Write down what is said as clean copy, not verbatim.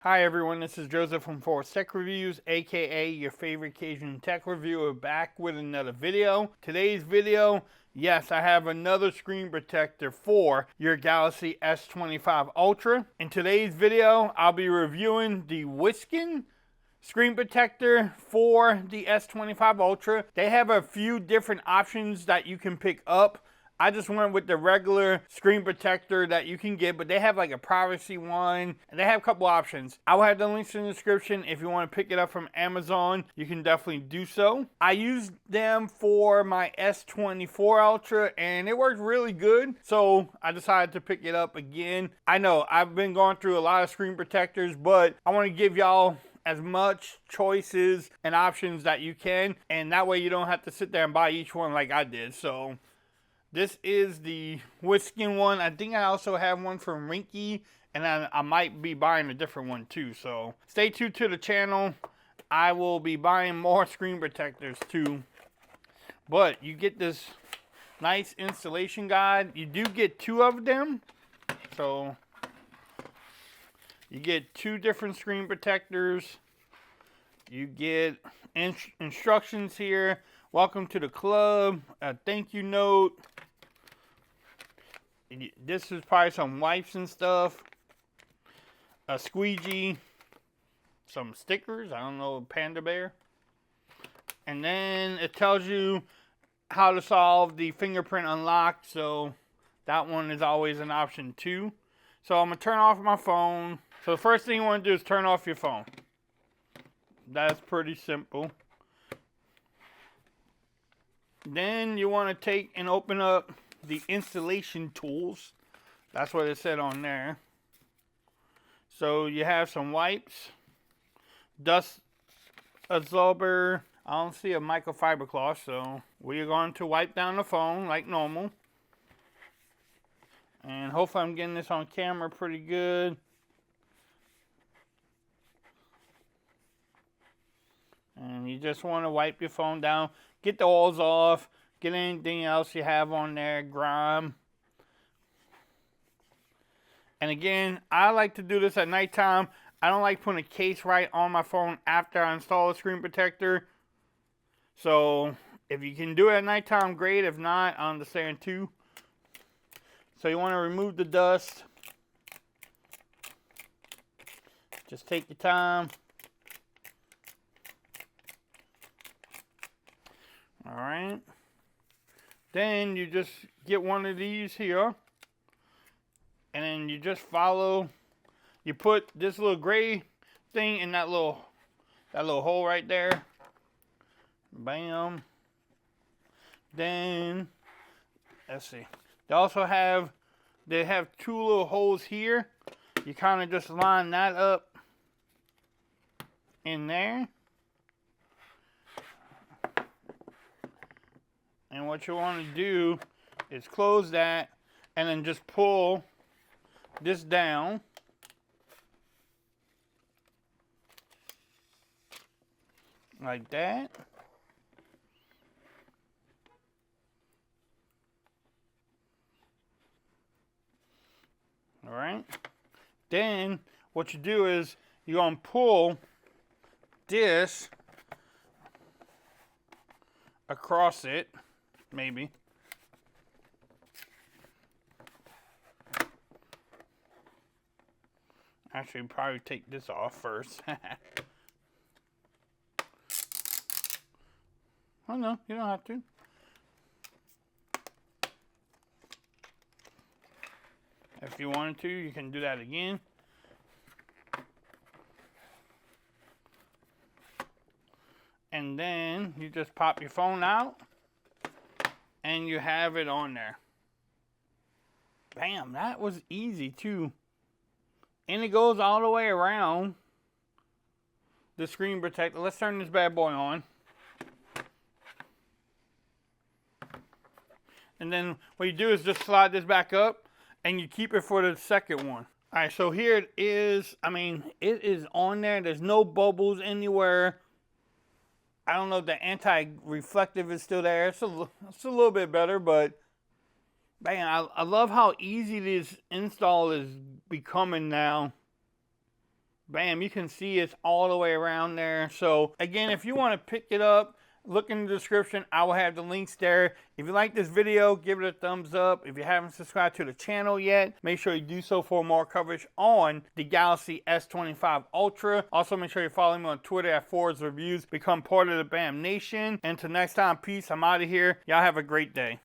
Hi everyone, this is Joseph from Force Tech Reviews, aka your favorite Cajun tech reviewer, back with another video. Today's video, yes, I have another screen protector for your Galaxy S25 Ultra. In today's video, I'll be reviewing the WSKEN screen protector for the S25 Ultra. They have a few different options that you can pick up. I just went with the regular screen protector that you can get, but they have like a privacy one, and they have a couple options. I will have the links in the description. If you want to pick it up from Amazon, you can definitely do so. I used them for my S24 Ultra, and it worked really good, so I decided to pick it up again. I know I've been going through a lot of screen protectors, but I want to give y'all as much choices and options that you can, and that way you don't have to sit there and buy each one like I did. So this is the WSKEN one. I think I also have one from Rinky, and I might be buying a different one too. So stay tuned to the channel. I will be buying more screen protectors too. But you get this nice installation guide. You do get two of them. So you get two different screen protectors. You get instructions here. Welcome to the club. A thank you note. This is probably some wipes and stuff. A squeegee. Some stickers. I don't know, panda bear. And then it tells you how to solve the fingerprint unlock. So that one is always an option too. So I'm going to turn off my phone. So the first thing you want to do is turn off your phone. That's pretty simple. Then you want to take and open up the installation tools. That's what it said on there. So you have some wipes, dust absorber. I don't see a microfiber cloth, so we're going to wipe down the phone like normal. And hopefully I'm getting this on camera pretty good. And you just want to wipe your phone down. Get the oils off. Get anything else you have on there. Grime. And again, I like to do this at nighttime. I don't like putting a case right on my phone after I install a screen protector. So if you can do it at nighttime, great. If not, I understand too. So you want to remove the dust. Just take your time. Alright. Then you just get one of these here. And then you just follow. You put this little gray thing in that little hole right there. Bam. Then let's see. They have two little holes here. You kind of just line that up in there. And what you want to do is close that and then just pull this down. Like that. Alright. Then what you do is you're going to pull this across it. Maybe. Actually, probably take this off first. Oh no, you don't have to. If you wanted to, you can do that again. And then you just pop your phone out. And you have it on there. Bam, that was easy too. And it goes all the way around the screen protector. Let's turn this bad boy on. And then what you do is just slide this back up and you keep it for the second one. Alright, so here it is. I mean, it is on there. There's no bubbles anywhere. I don't know if the anti-reflective is still there. It's a little bit better, but man, I love how easy this install is becoming now. Bam, you can see it's all the way around there. So again, if you want to pick it up, look in the description. I will have the links there. If you like this video, give it a thumbs up. If you haven't subscribed to the channel yet, make sure you do so for more coverage on the Galaxy S25 Ultra. Also, make sure you follow me on Twitter at Fords Reviews. Become part of the BAM Nation. And until next time, peace. I'm out of here. Y'all have a great day.